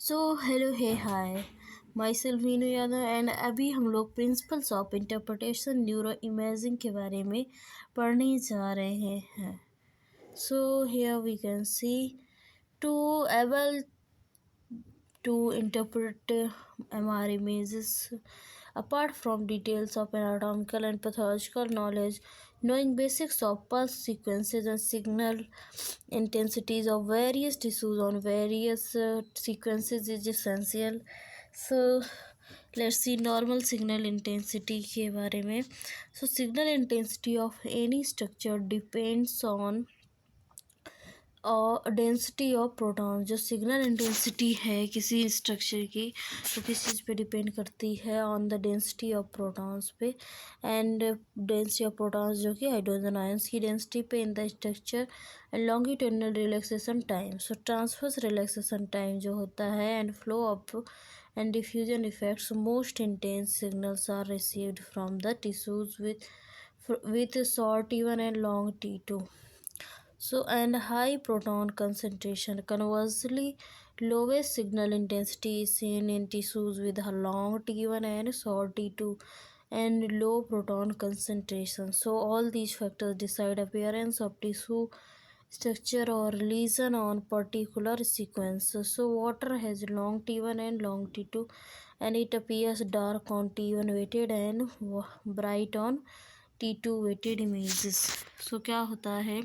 So hello hey hi my self Meenu Yadav and अभी हम लोग principles of interpretation neuro imaging के बारे में पढ़ने जा रहे हैं. So here we can see to able to interpret MR images. Apart from details of anatomical and pathological knowledge, knowing basics of pulse sequences and signal intensities of various tissues on various sequences is essential. So let's see normal signal intensity के बारे में. So signal intensity of any structure depends on और density of proton. जो signal intensity है किसी structure की तो किस चीज़ पे डिपेंड करती है? On the density of protons पे. एंड डेंसिटी ऑफ प्रोटॉन्स जो कि हाइड्रोजन आयंस की डेंसिटी पे in the structure. And longitudinal relaxation time. So transverse relaxation time जो होता है and flow of and diffusion effects. Most intense signals are received from the tissues with short T1 and long T2. So and high proton concentration. Conversely, lowest signal intensity is seen in tissues with a long T1 and short T2 and low proton concentration. So all these factors decide appearance of tissue structure or lesion on particular sequence. So water has long T1 and long T2 and it appears dark on T1 weighted and bright on T2 weighted images. सो क्या होता है?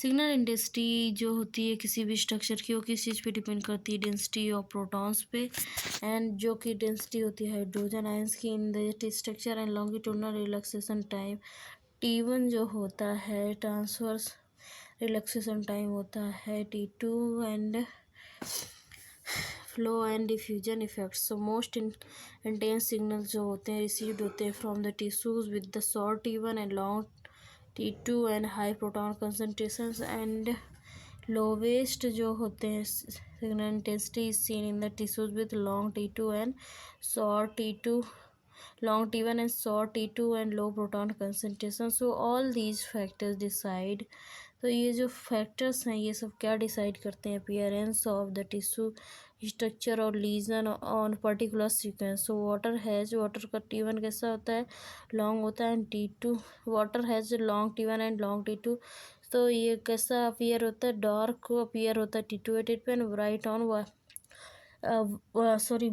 Signal intensity जो होती है किसी भी structure की वो किस चीज़ पे डिपेंड करती है? डेंसिटी ऑफ प्रोटॉन्स पे. एंड जो कि डेंसिटी होती है हाइड्रोजन आयंस की इन the structure. And longitudinal relaxation time T1 जो होता है ट्रांसवर्स रिलैक्सेशन टाइम होता है T2 and flow and diffusion effects. So most intense signal जो होते हैं रिसीव्ड होते हैं from the tissues with the short T1 and long T2 and high proton concentration. And lowest जो होते हैं signal intensity is seen in the tissues with long T2 and short T2 long T1 and short T2 and low proton concentration. So all these factors decide. तो ये जो factors हैं ये सब क्या डिसाइड करते हैं? Appearance of the tissue structure और lesion on particular sequence. So water का T1 कैसा होता है? लॉन्ग होता है. And T2 water has long T1 and long T2. तो ये कैसा अपीयर होता है? डार्क अपीयर होता है T2 वेटेड पे and bright on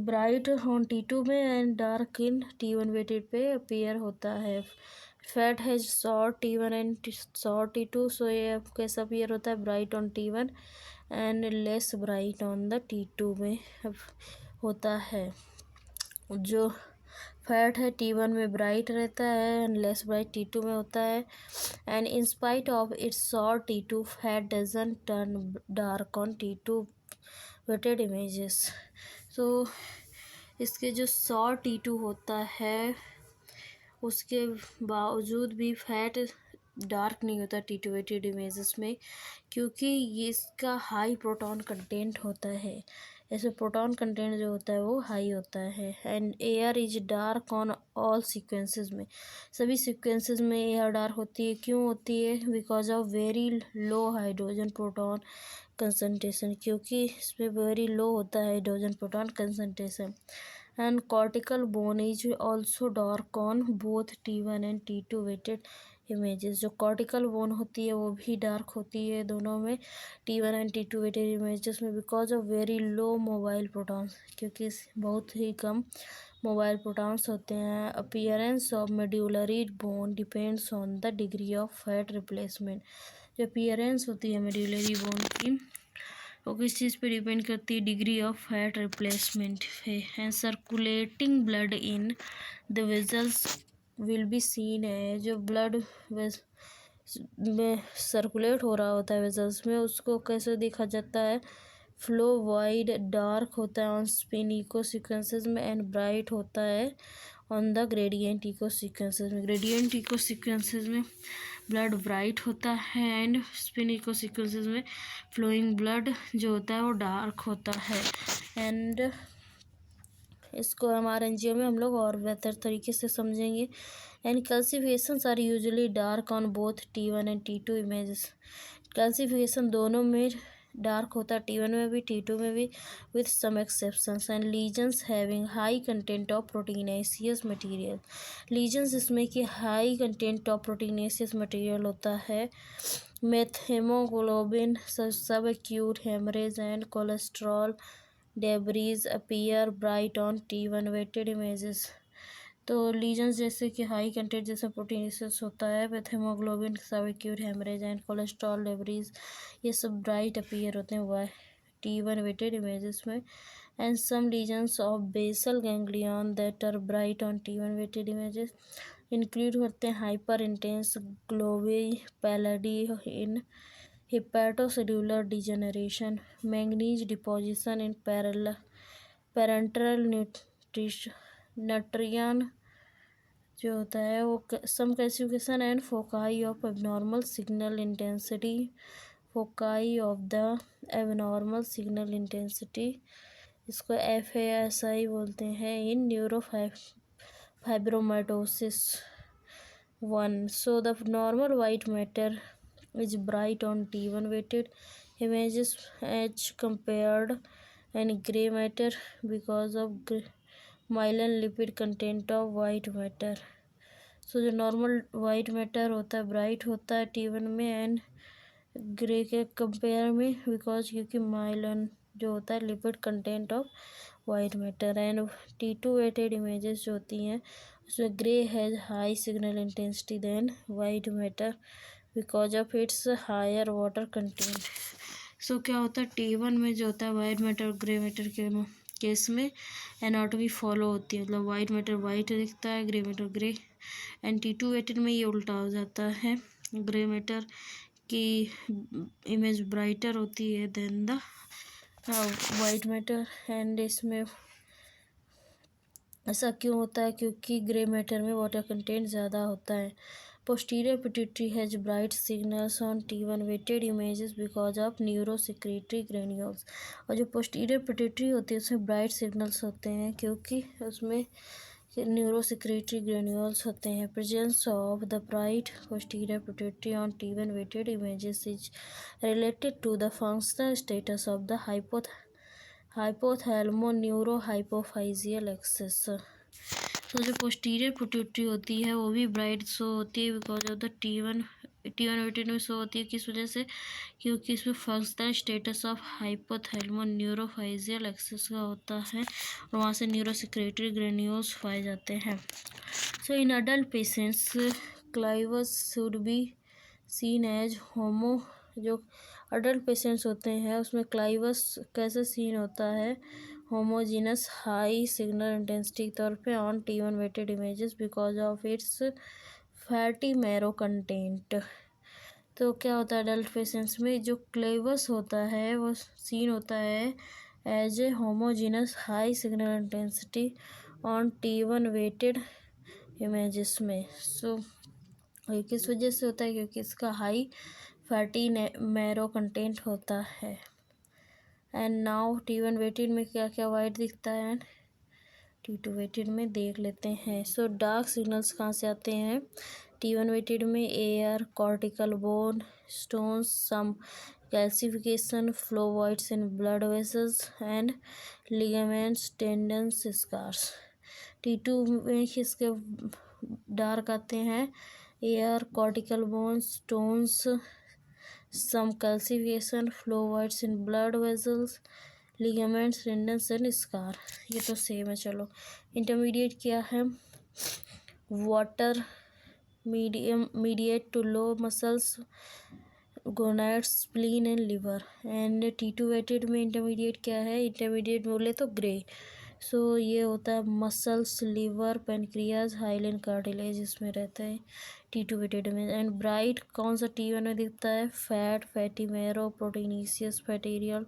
bright on T2 में and dark in T1 weighted पे अपीयर होता है. Fat has short T1 and short T2. So ये कैसा अपीयर होता है? Bright on T1 and less bright on the T2 में होता है. जो फैट है T1 में ब्राइट रहता है एंड लेस ब्राइट T2 में होता है. And in spite of its short T2 fat doesn't turn dark on T2 weighted images. तो इसके जो शॉर्ट T2 होता है उसके बावजूद भी फैट डार्क नहीं होता T2 वेटेड इमेजेस में क्योंकि ये इसका हाई प्रोटॉन कंटेंट होता है. ऐसे प्रोटॉन कंटेंट जो होता है वो हाई होता है. And air is dark on all sequences में. सभी सीक्वेंसेस में एयर डार्क होती है. क्यों होती है? Because of very low hydrogen proton concentration. क्योंकि इसमें वेरी लो होता है hydrogen proton concentration. And cortical bone is also dark on both T1 and T2 weighted images. जो कॉर्टिकल बोन होती है वो भी डार्क होती है दोनों में T1 and T2 weighted images में because of very low mobile protons. क्योंकि बहुत ही कम मोबाइल प्रोटॉन्स होते हैं. Appearance of medullary bone depends on the degree of fat replacement. जो अपीयरेंस होती है मेड्यूलरी बोन की वो किस चीज़ पे डिपेंड करती है? डिग्री ऑफ फैट रिप्लेसमेंट है. And circulating blood in the vessels will be seen है. जो ब्लड में सर्कुलेट हो रहा होता है वेजल्स में उसको कैसे देखा जाता है? फ्लो वाइड डार्क होता है ऑन स्पिन इको सीक्वेंसेस में एंड ब्राइट होता है on the gradient echo sequences में. ग्रेडियंट इको सीक्वेंसेस में ब्लड ब्राइट होता है एंड स्पिन इको सीक्वेंसेस में फ्लोइंग ब्लड जो होता है वो डार्क होता है. एंड इसको MR में हम लोग और बेहतर तरीके से समझेंगे. And classifications are usually dark on both T1 and T2 images. Classification दोनों में डार्क होता है T1 में भी T2 में भी with some exceptions. And lesions having high content of proteinaceous material, lesions इसमें कि high content of proteinaceous material होता है। Methaemoglobin, subacute haemorrhage and cholesterol debris appear bright on T1 weighted images. तो lesions जैसे कि high content जैसे proteinaceous होता है, with haemoglobin, subacute haemorrhage and cholesterol debris, ये सब ब्राइट अपीयर होते हैं वाई T1 वेटेड इमेजेस में। And some lesions of basal ganglion that are bright on T1 weighted images include करते हैं hyperintense globi pallidi in hepatocellular degeneration, manganese deposition in parenteral nutrient जो होता है वो some classification and foci of abnormal signal intensity, foci of the abnormal signal intensity, इसको FASI बोलते हैं in neurofibromatosis 1. So the normal white matter is bright on T1 weighted images as compared and gray matter because of myelin lipid content of white matter. So जो normal white matter होता है bright होता है T1 में and grey के compare में because क्योंकि myelin जो होता है lipid content of white matter. And T2 weighted images जो होती हैं उसमें grey has high signal intensity than white matter because of its higher water content. So क्या होता है T1 में जो होता है वाइट मैटर ग्रे मैटर के केस में एनाटॉमी फॉलो होती है, मतलब वाइट मैटर वाइट दिखता है, grey matter grey. And T2 weighted में ये उल्टा हो जाता है, ग्रे मैटर की इमेज ब्राइटर होती है then the white matter. And इसमें ऐसा क्यों होता है क्योंकि ग्रे मैटर में वाटर कंटेंट ज़्यादा होता है। Posterior pituitary has bright signals on T1 weighted images because of neurosecretory granules, और जो पोस्टीरियर पिट्यूटरी होती है उसमें ब्राइट सिग्नल्स होते हैं क्योंकि उसमें न्यूरोसेक्रेटरी ग्रेन्यूल्स होते हैं। Presence of the bright posterior pituitary on T1 weighted images is related to the functional status of the hypothalamo neurohypophyseal axis. तो जो पोस्टीरियर पिट्यूटरी होती है वो भी ब्राइट शो होती है because of the T1 weighted में शो होती है। किस वजह से? क्योंकि इसमें functional status of hypothalamo neurohypophyseal axis का होता है और वहाँ से न्यूरोसेक्रेटरी ग्रेन्यूल्स पाए जाते हैं। So in adult patients clivus should be seen as homo, जो अडल्ट पेशेंट्स होते हैं उसमें क्लाइवस कैसे सीन होता है, होमोजीनस हाई सिग्नल इंटेंसिटी के तौर पे on T1 weighted images because of its fatty marrow content. तो क्या होता है अडल्ट पेशेंट्स में जो क्लेवस होता है वो सीन होता है as a homogeneous high signal intensity on T1 weighted images में। सो ये किस वजह से होता है? क्योंकि इसका हाई फैटी मैरो कंटेंट होता है। एंड नाउ T1 वेटेड में क्या क्या वाइट दिखता है एंड T2 वेटेड में देख लेते हैं। सो डार्क सिग्नल्स कहाँ से आते हैं? T1 वेटेड में air, cortical bone, stones, some calcification, flow voids in blood vessels and ligaments, tendons, scars. T2 में इसके डार्क आते हैं air, cortical bone, stones, some calcification, flowvoids in blood vessels, ligaments, tendons and scar। ये तो same है। चलो intermediate क्या है? Water mediate to low muscles, gonads, spleen and liver. And T2 weighted में इंटरमीडिएट क्या है? इंटरमीडिएट बोले तो ग्रे। सो ये होता है muscles, liver, pancreas, hyaline cartilage इसमें रहता है T2 वेटेड में। एंड ब्राइट कौन सा T1 में दिखता है? Fat, fatty marrow, proteinaceous material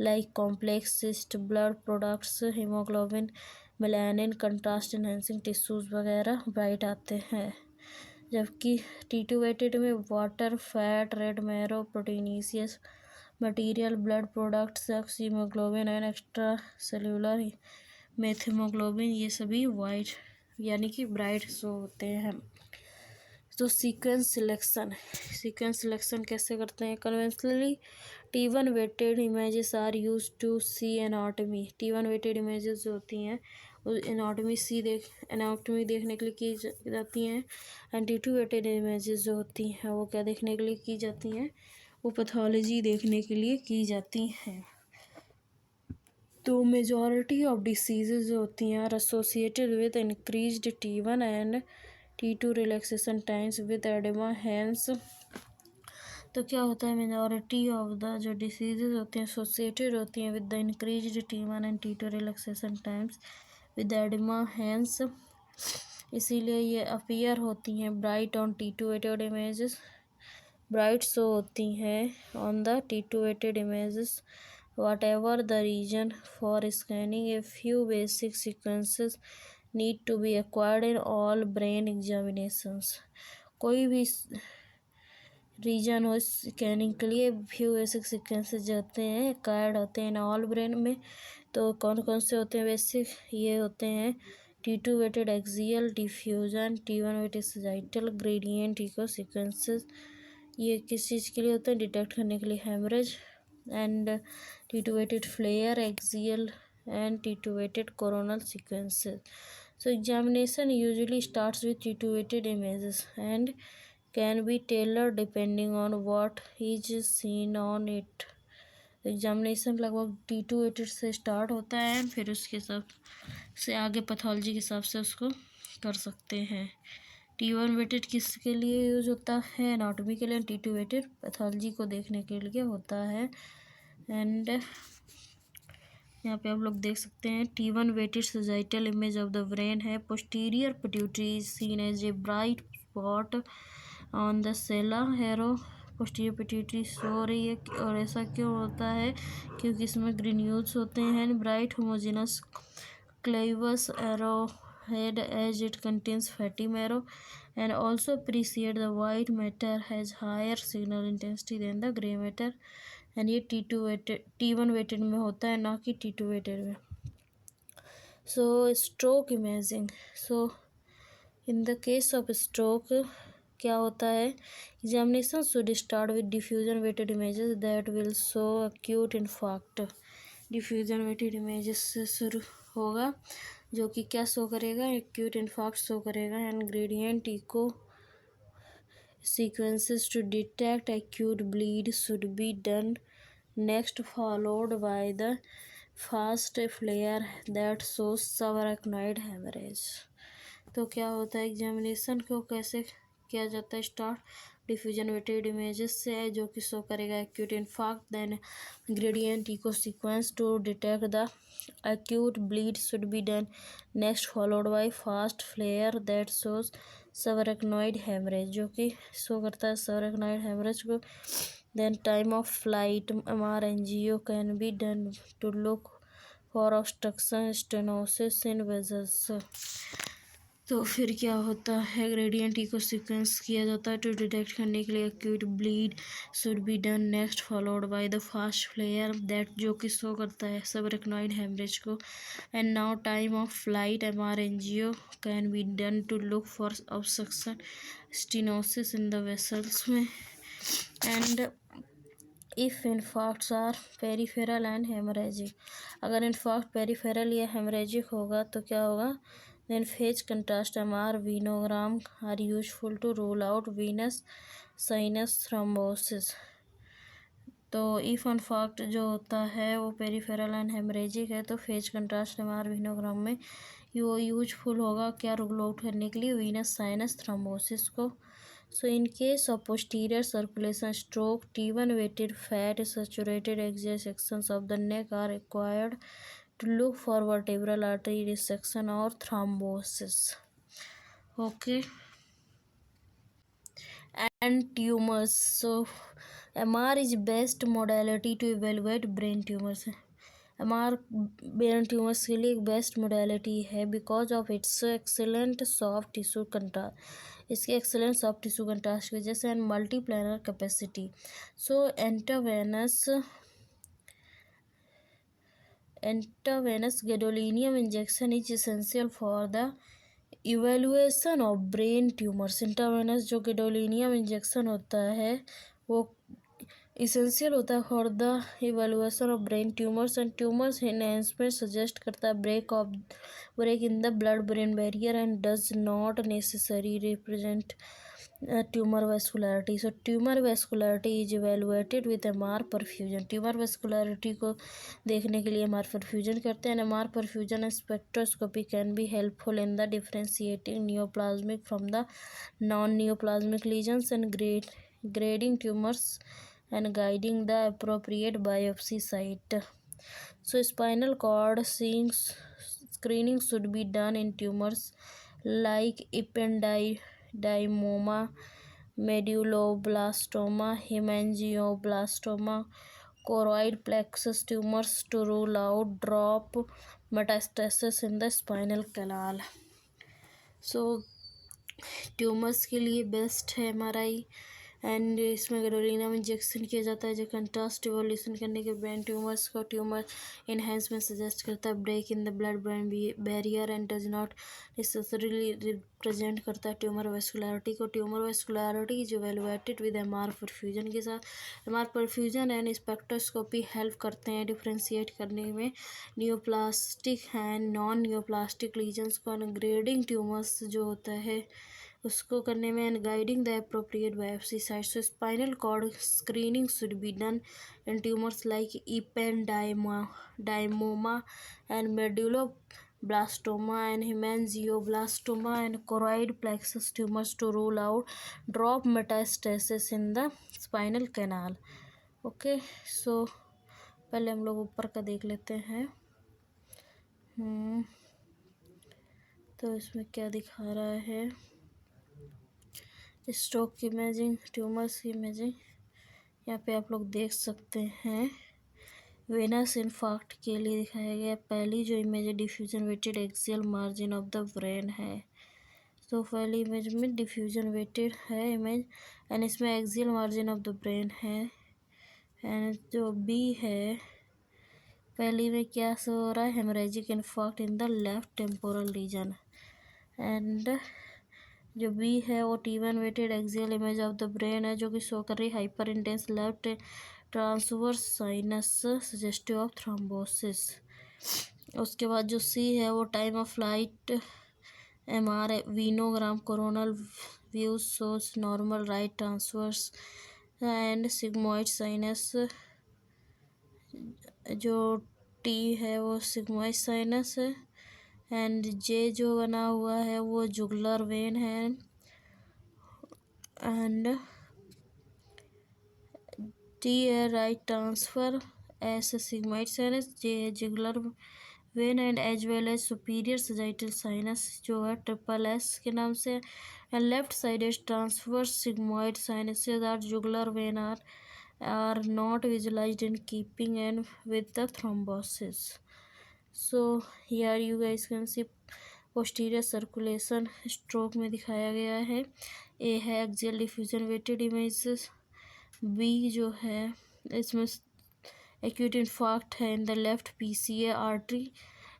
like complex cyst, blood products, haemoglobin, melanin, contrast enhancing tissues वगैरह ब्राइट आते हैं। जबकि T2 वेटेड में water, fat, red marrow, proteinaceous material, blood products, haemoglobin and extra cellular methaemoglobin ये सभी white यानी कि bright show होते हैं। तो सीक्वेंस सिलेक्शन कैसे करते हैं? Conventionally T1 weighted images are used to see anatomy. T1 weighted images जो होती हैं एनाटॉमी देखने के लिए की जाती हैं। एंड T2 weighted images जो होती हैं वो क्या देखने के लिए की जाती हैं, वो पैथोलॉजी देखने के लिए की जाती हैं। तो मेजॉरिटी ऑफ डिसीजेज जो होती हैं are associated with increased T1 and T2 relaxation times with oedema. Hence तो क्या होता है, मेजॉरिटी ऑफ द जो डिसीजेज होती हैं एसोसिएटेड होती हैं with the increased T1 and T2 relaxation times with oedema. Hence इसीलिए ये अपीयर होती हैं bright on T2 weighted images, bright show होती हैं on the T2 weighted images whatever the region for scanning. A few basic sequences need to be acquired in all brain examinations. कोई भी reason हो scanning के लिए few basic sequences जो होते हैं एक्वायर्ड होते हैं ऑल ब्रेन में। तो कौन कौन से होते हैं बेसिक, ये होते हैं T2 weighted axial diffusion, T1 weighted sagittal gradient echo sequences. ये किस चीज़ के लिए होते हैं, डिटेक्ट करने के लिए haemorrhage. And T2 weighted FLAIR axial and T2 weighted coronal sequences. So examination usually starts with T2 weighted images and can be tailored depending on what is seen on it. Examination लगभग T2 weighted से start होता है, फिर उसके हिसाब से आगे pathology के हिसाब से उसको कर सकते हैं। T1 weighted किसके लिए यूज होता है, एनाटॉमी के लिए। T2 weighted पैथोलॉजी को देखने के लिए होता है। एंड यहाँ पे आप लोग देख सकते हैं T1 weighted sagittal image of the brain है। Posterior pituitary is seen as a bright spot on the sella हेरो। पोस्टीरियर पिट्यूटरी सो रही है, और ऐसा क्यों होता है, क्योंकि इसमें ग्रेन्यूल्स होते हैं bright homogeneous clivus arrow head as it contains fatty marrow and also appreciate the white matter has higher signal intensity than the grey matter. And ये T1 weighted में होता है, ना कि T2 weighted में। So stroke imaging. So in the case of stroke क्या होता है, examination should start with diffusion weighted images that will show acute infarct. Diffusion weighted images से शुरू होगा जो कि क्या शो करेगा, एक्यूट इन्फार्क्ट शो करेगा। And gradient echo sequences to detect acute bleed should be done next, followed by the fast flare that shows subarachnoid hemorrhage। तो क्या होता है, एग्जामिनेशन को कैसे किया जाता है स्टार्ट, डिफ्यूजन वेटेड इमेजेस से है जो कि शो करेगा acute infarct. Then gradient echo sequence to detect the acute bleed should be done next, followed by fast flare that shows subarachnoid hemorrhage, जो कि शो करता है subarachnoid hemorrhage को। then time of flight MR angio can be done to look for obstruction stenosis in vessels। तो फिर क्या होता है, ग्रेडियंट इको सीक्वेंस किया जाता है टू डिटेक्ट करने के लिए acute bleed should be done next, followed by the fast FLAIR that जो कि शो करता है सबरेक्नॉइड हेमरेज को। And now time of flight MR angio can be done to look for obstruction stenosis in the vessels में। And if infarcts are peripheral and haemorrhagic, अगर infarct peripheral या haemorrhagic होगा तो क्या होगा, then phase contrast MR venogram are useful to rule out venous sinus thrombosis। तो if infarct जो होता है वो पेरीफेरल एंड हेमरेजिक है तो फेज कंट्रास्ट MR विनोग्राम में वो यूजफुल होगा क्या, रूल आउट करने के लिए वीनस साइनस थ्रोम्बोसिस को। So in case of posterior circulation stroke T1 weighted fat saturated axial sections of the neck are required to look for vertebral artery dissection or thrombosis। Okay, and tumors। so MR is best modality to evaluate brain tumors। MR brain tumours के लिए एक best modality है because of its excellent soft tissue contrast, इसके excellent soft tissue contrast की वजह से and multiplanar capacity. So intravenous gadolinium injection is essential for the evaluation of brain tumours. Intravenous जो gadolinium injection होता है वो essential होता है for the evaluation of brain tumours and tumours enhancement suggest करता है break in the blood brain barrier and does not necessary represent tumour vascularity. So tumour vascularity is evaluated with MR perfusion. Tumour vascularity को देखने के लिए MR perfusion करते हैं. MR perfusion and spectroscopy can be helpful in the differentiating neoplasmic from the non neoplasmic lesions and grading tumors and guiding the appropriate biopsy site. So spinal cord screening should be done in tumors like ependymoma, medulloblastoma, hemangioblastoma, choroid plexus tumors to rule out drop metastasis in the spinal canal. So tumours के लिए best है MRI and इसमें गैडोलिना में injection किया जाता है जो contrast evolution करने के ब्रेन ट्यूमर्स को ट्यूमर इन्हेंसमेंट सजेस्ट करता है. Break in the blood brain barrier and does not necessarily represent करता है ट्यूमर वेस्कुलरिटी को. Tumour vascularity is evaluated with MR perfusion के साथ. MR perfusion and spectroscopy help करते हैं डिफ्रेंशिएट करने में neoplastic and non neoplastic lesions को. ग्रेडिंग ट्यूमर्स जो होता है उसको करने में and guiding the appropriate biopsy site. So spinal cord screening should be done in tumours like ependymoma and medulloblastoma and hemangioblastoma and choroid plexus tumors to rule out drop metastasis in the spinal canal. Okay so पहले हम लोग ऊपर का देख लेते हैं. तो इसमें क्या दिखा रहा है. स्ट्रोक की इमेजिंग, ट्यूमर्स की इमेजिंग यहाँ पे आप लोग देख सकते हैं. वेनस इन्फार्क्ट के लिए दिखाया गया. पहली जो इमेज है diffusion weighted axial margin of the brain है. तो पहली इमेज में डिफ्यूजन वेटेड है इमेज एंड इसमें axial margin of the brain है. एंड जो बी है पहली में क्या शो हो रहा है haemorrhagic infarct in the left temporal region. And जो बी है वो T1 weighted axial image of the brain है जो कि शो कर रही है hyper intense left transverse sinus suggestive of thrombosis. उसके बाद जो सी है वो time of flight MR venogram coronal views shows normal right transverse and sigmoid sinus. जो टी है वो सिग्मोइड साइनस है एंड जे जो बना हुआ है वो जुगुलर वेन है एंड टी है right transverse sigmoid sinus. J है jugular vein and as well as superior sagittal sinus जो है ट्रिपल एस के नाम से. And left side as transverse sigmoid sinuses or jugular vein are not visualised in keeping and with the thrombosis. So here you guys can see posterior circulation stroke में दिखाया गया है. A है axial diffusion weighted images. B जो है इसमें acute infarct है in the left PCA artery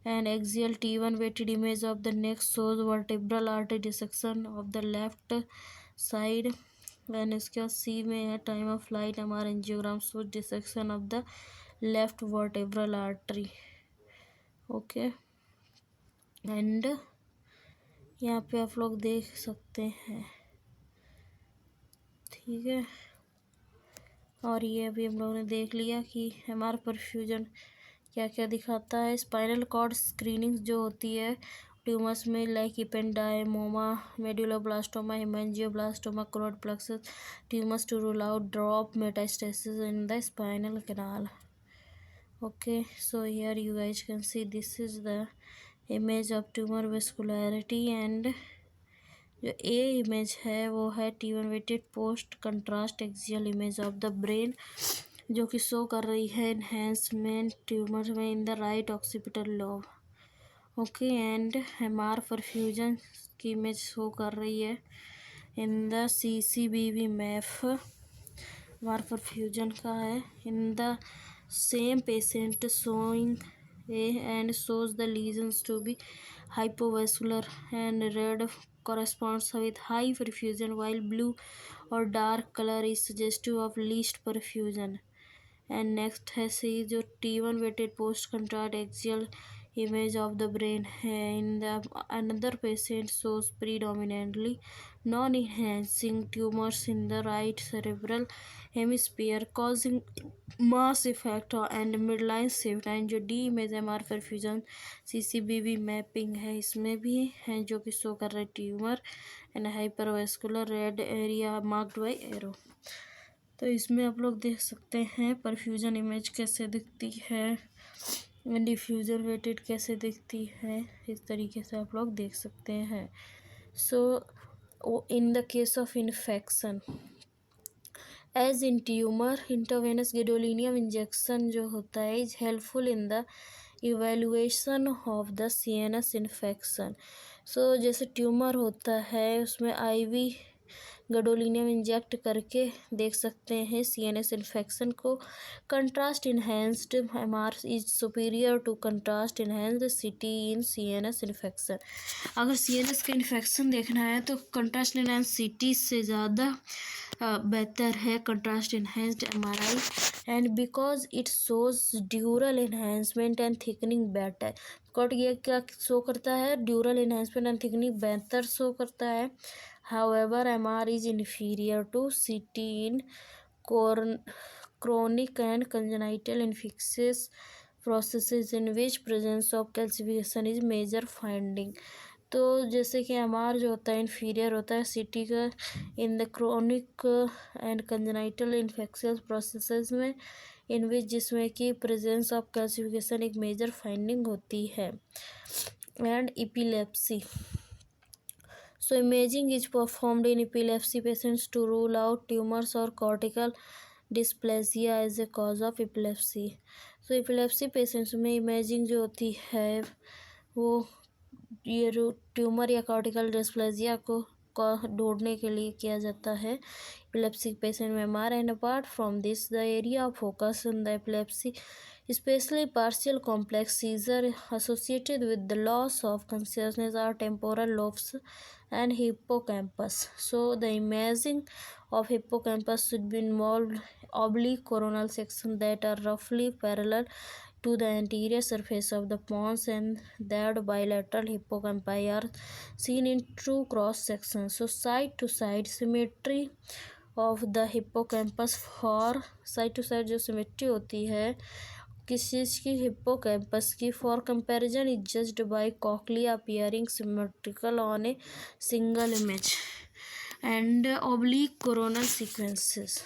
and axial T1 weighted image of the neck shows vertebral artery dissection of the left side. And इसके बाद सी में है time of flight MR angiogram shows dissection of the left vertebral artery. Okay and यहाँ पे आप लोग देख सकते हैं. ठीक है और ये अभी हम लोगों ने देख लिया कि एमआर परफ्यूजन क्या क्या दिखाता है. स्पाइनल कॉर्ड स्क्रीनिंग जो होती है ट्यूमर्स में like ependymoma, medulloblastoma, haemangioblastoma, choroid plexus tumors to rule out drop metastasis in the spinal canal. Okay, so here you guys can see this is the image of tumor vascularity and जो ए image है वो है T1 weighted post contrast axial image of the brain जो कि show कर रही है enhancement tumour में in the right occipital lobe. Okay and MR perfusion की इमेज शो कर रही है in the CCBV map. MR perfusion का है in the same patient showing and shows the lesions to be hypovascular, and red corresponds with high perfusion, while blue or dark color is suggestive of least perfusion. And next है सी जो T1 weighted post contrast axial image of the brain in the another patient shows predominantly non-enhancing tumors in the right cerebral hemisphere causing mass effect and midline shift. And जो D image M R perfusion CCBB mapping है इसमें भी है जो कि show कर रहा है tumour and hypervascular red area marked by arrow. तो इसमें आप लोग देख सकते हैं परफ्यूजन इमेज कैसे दिखती है, डिफ्यूजन वेटेड कैसे दिखती है, इस तरीके से आप लोग देख सकते हैं। So in the case of infection as in tumour intravenous gadolinium injection जो होता है is helpful in the evaluation of the CNS infection. सो जैसे ट्यूमर होता है उसमें IV गैडोलिनियम इंजेक्ट करके देख सकते हैं CNS इन्फेक्शन को। Contrast enhanced MR is superior to contrast enhanced CT in CNS infection. अगर CNS का इन्फेक्शन देखना है तो कंट्रास्ट इन्हेंस्ड CT से ज़्यादा बेहतर है contrast enhanced MRI, and because it shows ड्यूरल enhancement and thickening better. Because ये क्या शो करता है, ड्यूरल इन्हेंसमेंट एंड थिकनिंग बेहतर शो करता है। However, MR is inferior to CT in chronic and congenital infectious processes in which presence of calcification is major finding। तो जैसे कि MR जो होता है इन्फीरियर होता है CT का in the chronic and congenital infectious processes में इन विच जिसमें कि प्रेजेंस ऑफ कैल्सिफिकेशन एक मेजर फाइंडिंग होती है। And epilepsy, so imaging is performed in epilepsy patients to rule out tumors or cortical dysplasia as a cause of epilepsy। so epilepsy patients में imaging जो होती है वो ये ट्यूमर या कॉर्टिकल डिस्प्लेसिया को ढूंढने के लिए किया जाता है epilepsy patient में MR। and apart from this the area of focus in the epilepsy especially partial complex seizure associated with the loss of consciousness are temporal lobes and hippocampus। so the imaging of hippocampus should be involved oblique coronal sections that are roughly parallel to the anterior surface of the pons, and that bilateral hippocampi are seen in true cross sections। so side to side symmetry of the hippocampus for side to side जो symmetry होती है किस चीज़ की, hippocampus की, for comparison is judged bye cochlea appearing symmetrical on a single image and oblique coronal sequences.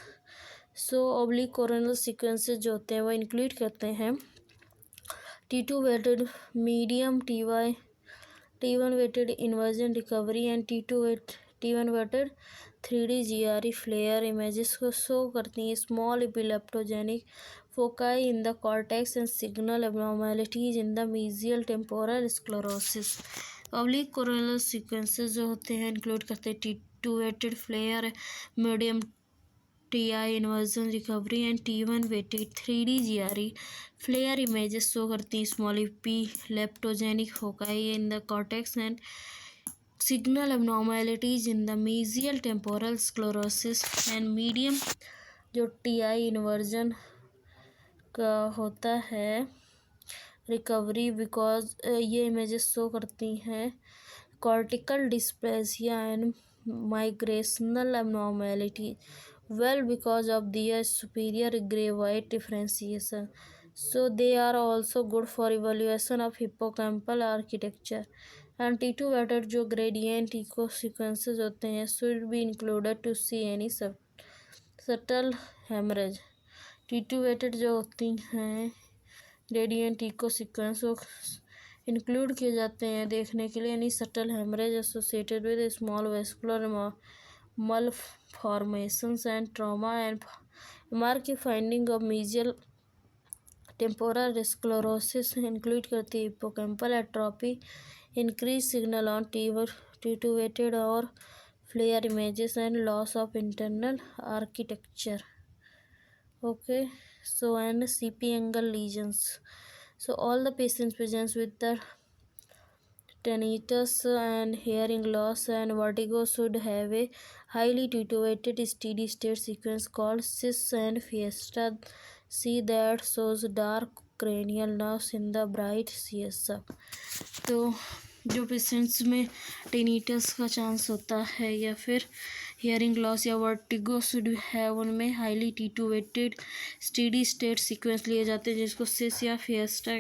So oblique coronal sequences जो होते हैं वो इंक्लूड करते हैं T2 weighted medium T1 weighted inversion recovery and T1 weighted 3D GRE flare images को show करती हैं small epileptogenic foci in the cortex and signal abnormalities in the mesial temporal sclerosis. Oblique coronal sequences जो होते हैं include करते हैं T2 weighted flare medium TI inversion recovery and T1 weighted 3D GRE flare images show करती हैं small epileptogenic foci in the cortex and signal abnormalities in the mesial temporal sclerosis। and medium जो TI inversion का होता है recovery because ये images show करती हैं cortical dysplasia and migrational abnormality well because of their superior gray white differentiation। so they are also good for evaluation of hippocampal architecture। and T2 weighted जो gradient echo sequences होते हैं should be included to see any subtle hemorrhage। T2 weighted जो होती हैं gradient echo sequence वो include किए जाते हैं देखने के लिए any subtle haemorrhage associated with small vascular malformations and trauma and MR की finding of mesial temporal sclerosis include करती है hippocampal atrophy increase signal on T2 weighted और FLAIR images and loss of internal architecture. okay so and CP angle lesions So all the patients presents with the tinnitus and hearing loss and vertigo should have a highly titulated steady state sequence called cis and fiesta C that shows dark cranial nerves in the bright CSF. तो जो patients में tinnitus का chance होता है या फिर hearing loss या vertigo should है, उनमें हाईली टिट्यूएटेड स्टेडी स्टेट सीक्वेंस लिए जाते हैं जिसको सिस या फिएस्टा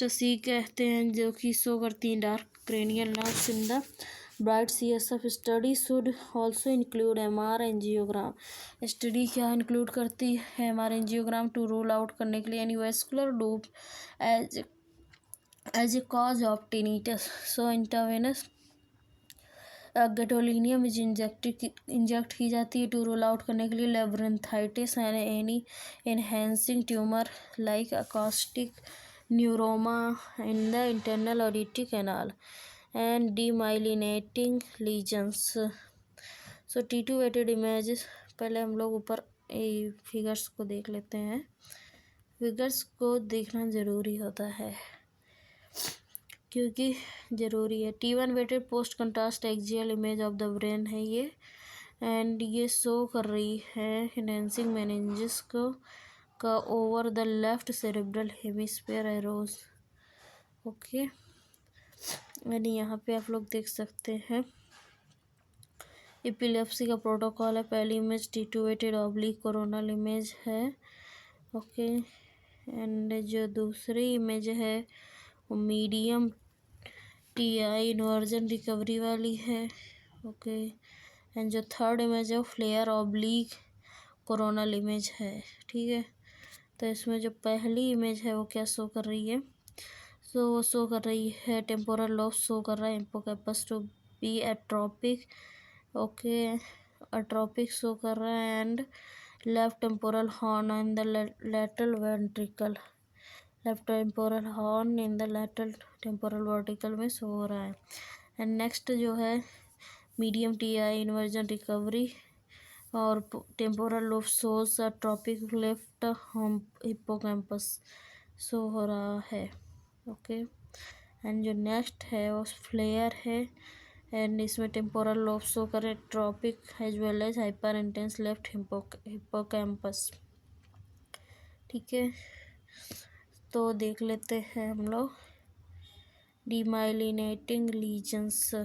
सी कहते हैं, जो कि शो करती हैं dark cranial nerves in the bright CSF. Study should also include MR angiogram. Study क्या इंक्लूड करती है? MR angiogram to rule out करने के लिए any vascular loop as a cause of tinnitus. So intravenous gadolinium inject की जाती है to rule out करने के लिए labyrinthitis and any enhancing tumour like acoustic neuroma in the internal auditory canal and demyelinating lesions. So T two weighted images. पहले हम लोग ऊपर फिगर्स को देख लेते हैं. फिगर्स को देखना ज़रूरी होता है क्योंकि ज़रूरी है. T1 weighted post contrast axial image of the brain है ये, एंड ये शो कर रही है एनहेंसिंग मेनिंजेस का over the left cerebral hemisphere arrows. Okay, यानी यहाँ पे आप लोग देख सकते हैं एपिलेप्सी का प्रोटोकॉल है. पहली इमेज टिट्यूएटेड ऑब्लिक कोरोनल इमेज है. ओके, एंड जो दूसरी इमेज है वो मीडियम TI इन्वर्जन रिकवरी वाली है. ओके, एंड जो थर्ड इमेज है वो फ्लेयर ऑब्लिक कोरोनल इमेज है. ठीक है, तो इसमें जो पहली इमेज है वो क्या शो कर रही है? सो वो शो कर रही है टेम्पोरल लोब शो कर रहा है hippocampus to be atrophic. Okay, atrophic show कर रहा है and left temporal horn in the lateral ventricle. Left temporal horn in the lateral temporal vertical में शो हो रहा है. एंड नेक्स्ट जो है मीडियम TI इन्वर्जन रिकवरी और temporal lobe shows atrophic left hippocampus show हो रहा है. ओके, एंड जो नेक्स्ट है वो फ्लेयर है एंड इसमें टेम्पोरल लोब शो करे atrophic as well as hyper intense left hippocampus. ठीक है, तो देख लेते हैं हम लोग डीमाइलिनेटिंग लीजन्स.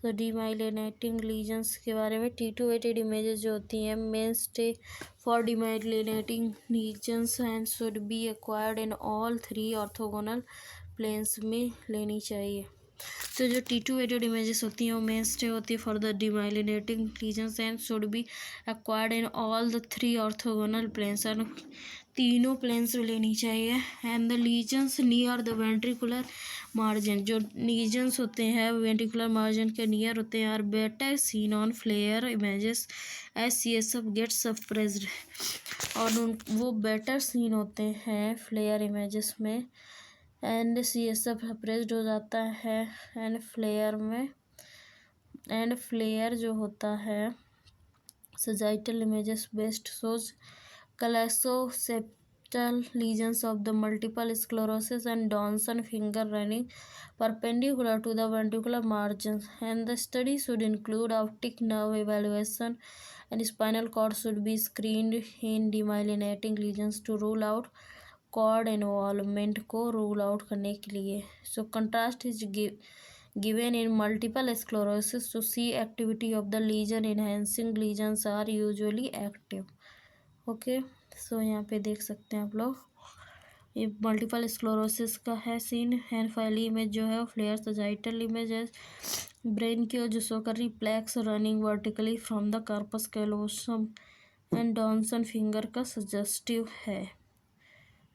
तो डीमाइलिनेटिंग लीजन्स के बारे में टिट्यूएटेड इमेजेस जो होती हैं main stay for demyelinating lesions and should be acquired in all 3 orthogonal planes में लेनी चाहिए. तो जो टिट्यूएटेड इमेजेस होती हैं वो मेन स्टे होती है for the demyelinating lesions and should be acquired in all the 3 orthogonal planes. And तीनों प्लेन्स में लेनी चाहिए. And the lesions near the ventricular margin. जो लीजन्स होते हैं वेंट्रिकुलर मार्जिन के नियर होते हैं are better seen on FLAIR images as CSF gets suppressed. और वो बेटर सीन होते हैं फ्लेयर इमेजेस में एंड CSF सप्रेस्ड हो जाता है. एंड फ्लेयर जो होता है sagittal images best shows cholelocystal lesions of the multiple sclerosis and Down's finger running perpendicular to the ventricular margins. And the study should include optic nerve evaluation and spinal cord should be screened in demyelinating lesions to rule out cord involvement को rule out करने के लिए. So contrast is given in multiple sclerosis to see activity of the lesion. Enhancing lesions are usually active. Okay, so यहाँ पे देख सकते हैं आप लोग ये मल्टीपल स्क्लेरोसिस का है सीन. एंड पहली इमेज जो है वो फ्लेयर सजाइटल इमेज है ब्रेन की और जो शो कर रही plaques running vertically from the corpus callosum and Dawson finger का सजेस्टिव है.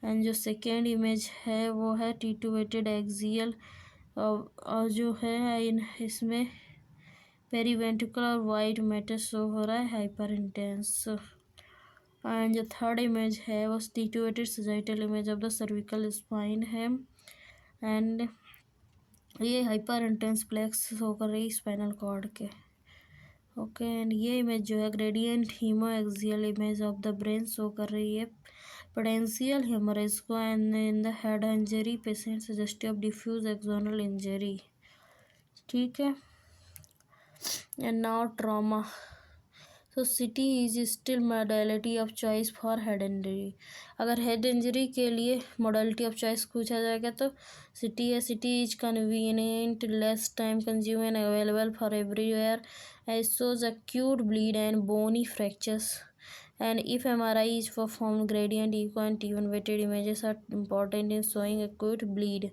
एंड जो सेकेंड इमेज है वो है टिट्यूएटेड एक्सियल और जो है इसमें पेरीवेंट्रिकुलर वाइट मैटर शो हो रहा है हाइपर इंटेंस. एंड जो थर्ड इमेज है वो T two weighted sagittal image of the cervical spine है एंड ये हाइपर इंटेंस प्लेक्स शो कर रही स्पाइनल कॉर्ड के. ओके, एंड ये इमेज जो है ग्रेडियंट हीमो axial image of the brain show कर रही है पोटेंशियल हेमरेज को, and in the head injury patient suggestive of diffuse axonal injury. ठीक है, एंड नाउ ट्रॉमा। तो CT is still modality of choice for head injury. अगर head injury के लिए मॉडलिटी ऑफ चॉइस पूछा जाएगा तो सिटी है। City is convenient, less time consume and available for everywhere, shows acute bleed and bony fractures, and if MRI is performed, gradient echo and T1 weighted images are important in showing acute bleed।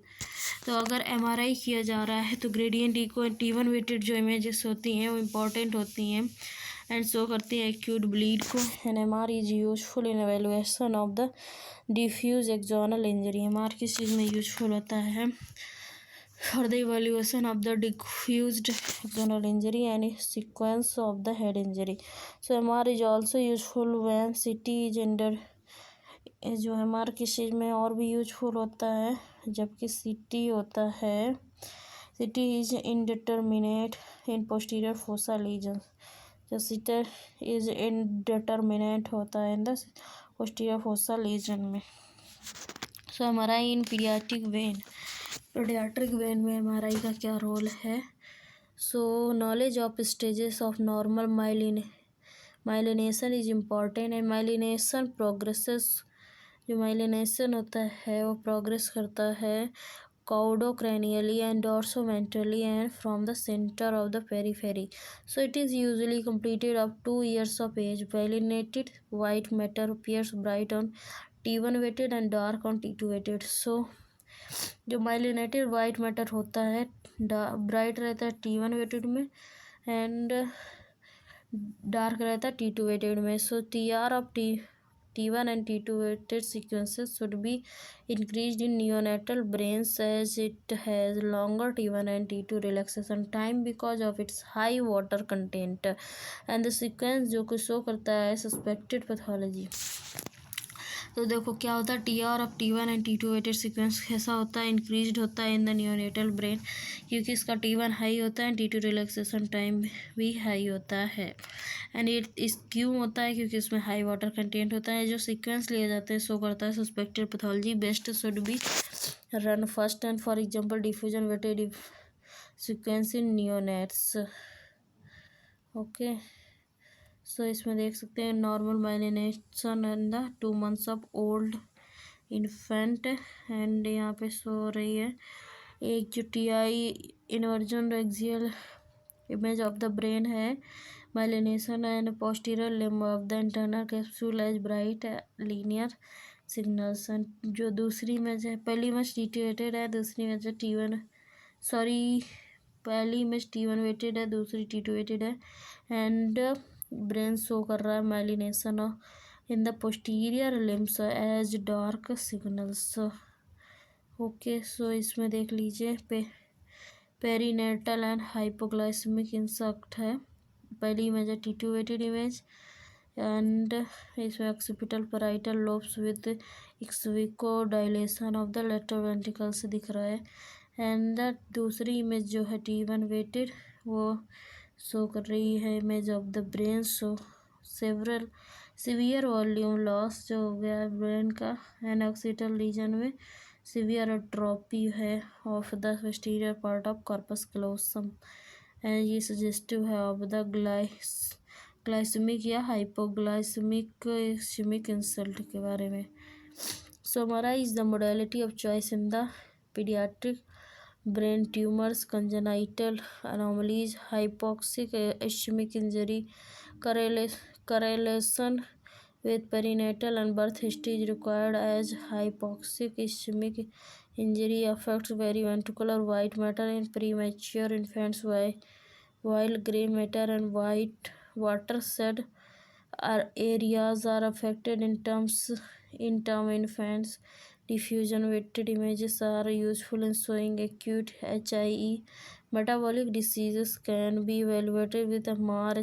तो अगर MRI किया जा रहा है तो gradient echo and T1 weighted जो images होती हैं वो इम्पॉर्टेंट होती हैं एंड शो करती है एक्यूट ब्लीड को। And MR is useful in evaluation of the diffuse axonal injury. MR किस चीज़ में यूजफुल होता है? For the evaluation of the diffused axonal injury and sequence of the head injury. So MR is also useful when CT is under। जो MR किस चीज़ में और भी useful होता है जबकि CT होता है, CT is indeterminate in posterior fossa lesions। जो CT is indeterminate होता है in the posterior fossa lesion में। So MRI in pediatric vein। Paediatric when में MRI का क्या रोल है? सो knowledge of stages of normal myelination is important, and myelination progresses. जो myelination होता है वो प्रोग्रेस करता है caudocranially and dorsolaterally and from the center of the periphery। So it is usually completed up 2 years of age। Myelinated white matter appears bright on T1 weighted and dark on T2 weighted। So जो myelinated white matter होता है bright रहता है T1 weighted में and dark रहता है T2 weighted में। सो TR of T1 and T2 weighted sequences should be increased in neonatal brains as it has longer T1 and T2 relaxation time because of its high water content, and the sequence जो कुछ show करता है suspected pathology। तो देखो क्या होता है TR of T1 and T2 weighted sequence कैसा होता है? इंक्रीज्ड होता है इन द नियोनेटल ब्रेन, क्योंकि इसका T1 हाई होता है, T2 रिलैक्सेशन टाइम भी हाई होता है। एंड ये इस क्यों होता है? क्योंकि इसमें हाई वाटर कंटेंट होता है। जो सीक्वेंस लिए जाते हैं शो करता है suspected pathology. Best should be run first, and for example diffusion weighted sequence in neonates. Okay, so इसमें देख सकते हैं normal myelination in the 2 months of old infant, and यहाँ पे शो हो रही है एक जो TI inversion axial image of the brain है। Myelination and posterior limb of the internal capsule as bright linear signals. जो दूसरी इमेज है, पहली इमेज T2 वेटेड है, दूसरी इमेज है T1 सॉरी पहली इमेज T1 वेटेड है, दूसरी T2 वेटेड है, एंड ब्रेन शो कर रहा है myelination in the posterior limbs as dark signals. Okay, so इसमें देख लीजिए पेरीनेटल एंड हाइपोग्लाइसेमिक इंसल्ट है। पहली इमेज है T2 वेटेड इमेज, एंड इसमें occipital parietal lobes with ex vacuo dilation of the lateral ventricles दिख रहा है, एंड दूसरी इमेज जो है T1 वेटेड वो शो कर रही है image of the brain show several severe volume loss जो हो गया है ब्रेन का, एंड ऑक्सीटल रीजन में सीवियर एट्रोपी है of the posterior part of corpus callosum, and ये सजेस्टिव है ऑफ द ग्लाइसेमिक या हाइपोग्लाइसेमिक इश्केमिक इंसल्ट के बारे में। Summarise the modality of choice in the paediatric brain tumors, congenital anomalies, hypoxic ischemic injury, correlation with perinatal and birth history is required as hypoxic ischemic injury affects periventricular white matter in premature infants while gray matter and white watershed areas are affected in term infants। Diffusion weighted images are useful in showing acute HIE। Metabolic diseases can be evaluated with MR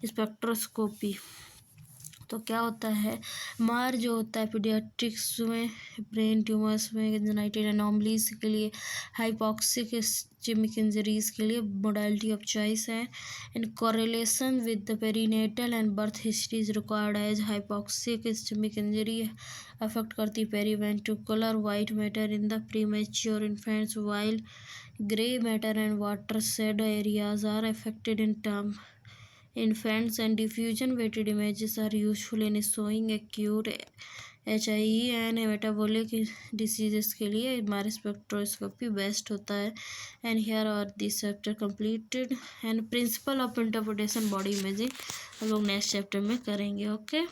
spectroscopy। तो क्या होता है, मार जो होता है paediatrics में, brain tumours में, जेनेटिक एनॉमलीज के लिए, हाइपोक्सिक इस्चेमिक इंजरीज के लिए मोडालिटी ऑफ चॉइस है। In correlation with the perinatal and birth history is required as hypoxic ischaemic injury affect करती periventricular white matter in the premature infants while grey matter and watershed areas are affected in term infants, and diffusion weighted images are useful in showing acute HIE and metabolic diseases के लिए हमारे spectroscopy best होता है। And here are this chapter completed and principle of interpretation body imaging हम लोग next chapter में करेंगे। Okay.